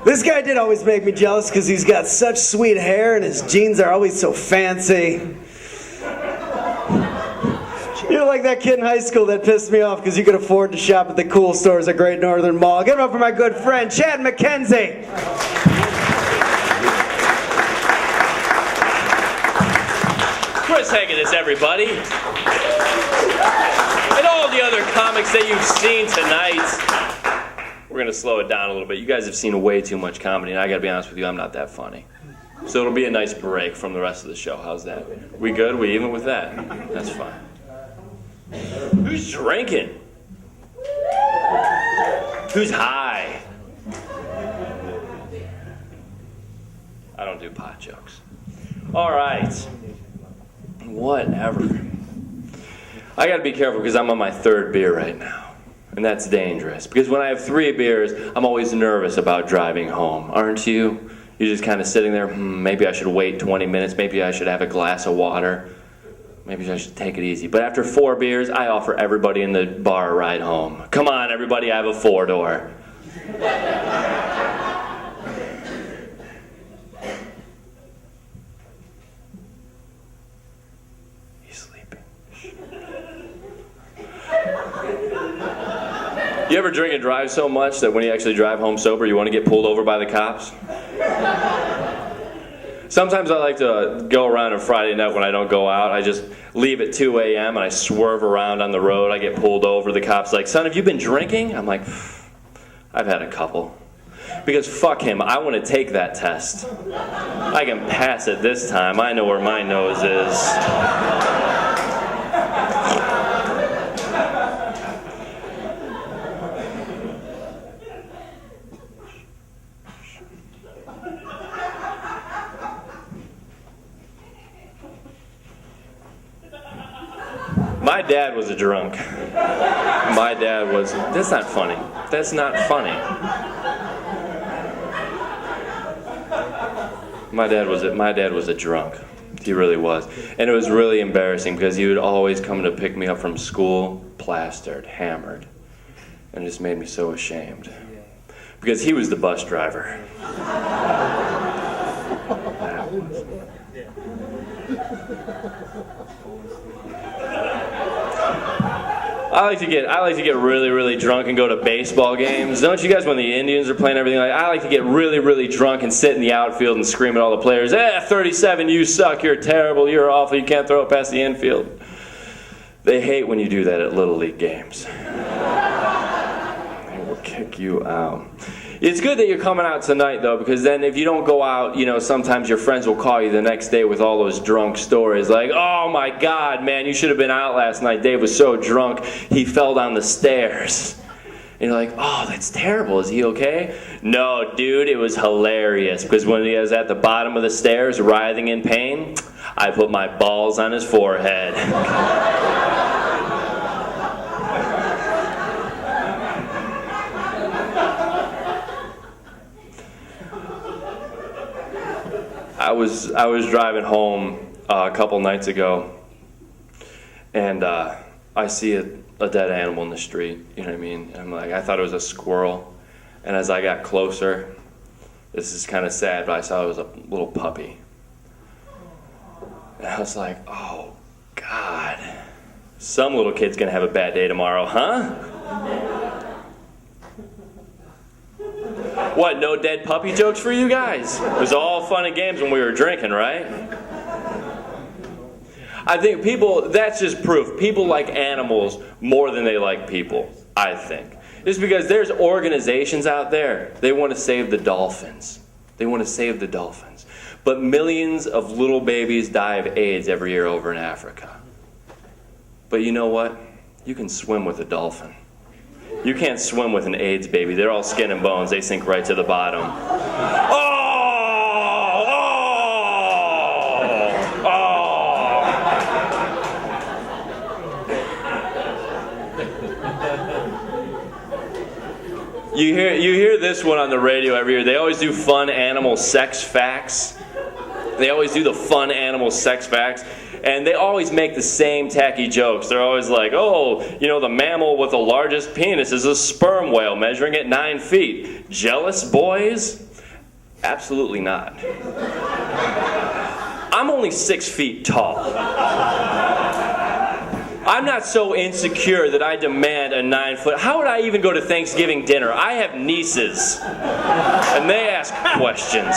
This guy did always make me jealous because he's got such sweet hair and his jeans are always so fancy. You're like that kid in high school that pissed me off because you could afford to shop at the cool stores at Great Northern Mall. Give it up for my good friend, Chad McKenzie. Chris Hegedus, everybody. And all the other comics that you've seen tonight. We're going to slow it down a little bit. You guys have seen way too much comedy, and I got to be honest with you, I'm not that funny. So it'll be a nice break from the rest of the show. How's that? We good? We even with that? That's fine. Who's drinking? Who's high? I don't do pot jokes. All right. Whatever. I gotta be careful because I'm on my third beer right now. And that's dangerous. Because when I have 3 beers, I'm always nervous about driving home. Aren't you? You're just kind of sitting there, maybe I should wait 20 minutes. Maybe I should have a glass of water. Maybe I should take it easy. But after 4 beers, I offer everybody in the bar a ride home. Come on, everybody, I have a 4-door. He's sleeping. You ever drink and drive so much that when you actually drive home sober, you want to get pulled over by the cops? Sometimes I like to go around on Friday night when I don't go out. I just leave at 2 a.m. and I swerve around on the road. I get pulled over. The cop's like, son, have you been drinking? I'm like, I've had a couple. Because fuck him, I want to take that test. I can pass it this time. I know where my nose is. My dad was a drunk. My dad was... That's not funny. That's not funny. My dad was a drunk. He really was. And it was really embarrassing because he would always come to pick me up from school, plastered, hammered. And it just made me so ashamed. Because he was the bus driver. I like to get really, really drunk and go to baseball games. Don't you guys, when the Indians are playing everything, I like to get really, really drunk and sit in the outfield and scream at all the players, 37, you suck, you're terrible, you're awful, you can't throw it past the infield. They hate when you do that at Little League games. They will kick you out. It's good that you're coming out tonight, though, because then if you don't go out, sometimes your friends will call you the next day with all those drunk stories. Like, oh my God, man, you should have been out last night. Dave was so drunk, he fell down the stairs. And you're like, oh, that's terrible. Is he okay? No, dude, it was hilarious. Because when he was at the bottom of the stairs, writhing in pain, I put my balls on his forehead. I was driving home a couple nights ago, and I see a dead animal in the street. You know what I mean? And I'm like, I thought it was a squirrel, and as I got closer, this is kind of sad, but I saw it was a little puppy, and I was like, oh God, some little kid's gonna have a bad day tomorrow, huh? What, no dead puppy jokes for you guys? It was all fun and games when we were drinking, right? I think that's just proof. People like animals more than they like people, I think. Just because there's organizations out there, they want to save the dolphins. They want to save the dolphins. But millions of little babies die of AIDS every year over in Africa. But you know what? You can swim with a dolphin. You can't swim with an AIDS baby. They're all skin and bones. They sink right to the bottom. Oh! You hear this one on the radio every year. They always do fun animal sex facts. They always do the fun animal sex facts. And they always make the same tacky jokes. They're always like, oh, the mammal with the largest penis is a sperm whale measuring at 9 feet. Jealous, boys? Absolutely not. I'm only 6 feet tall. I'm not so insecure that I demand a 9-foot. How would I even go to Thanksgiving dinner? I have nieces, and they ask questions.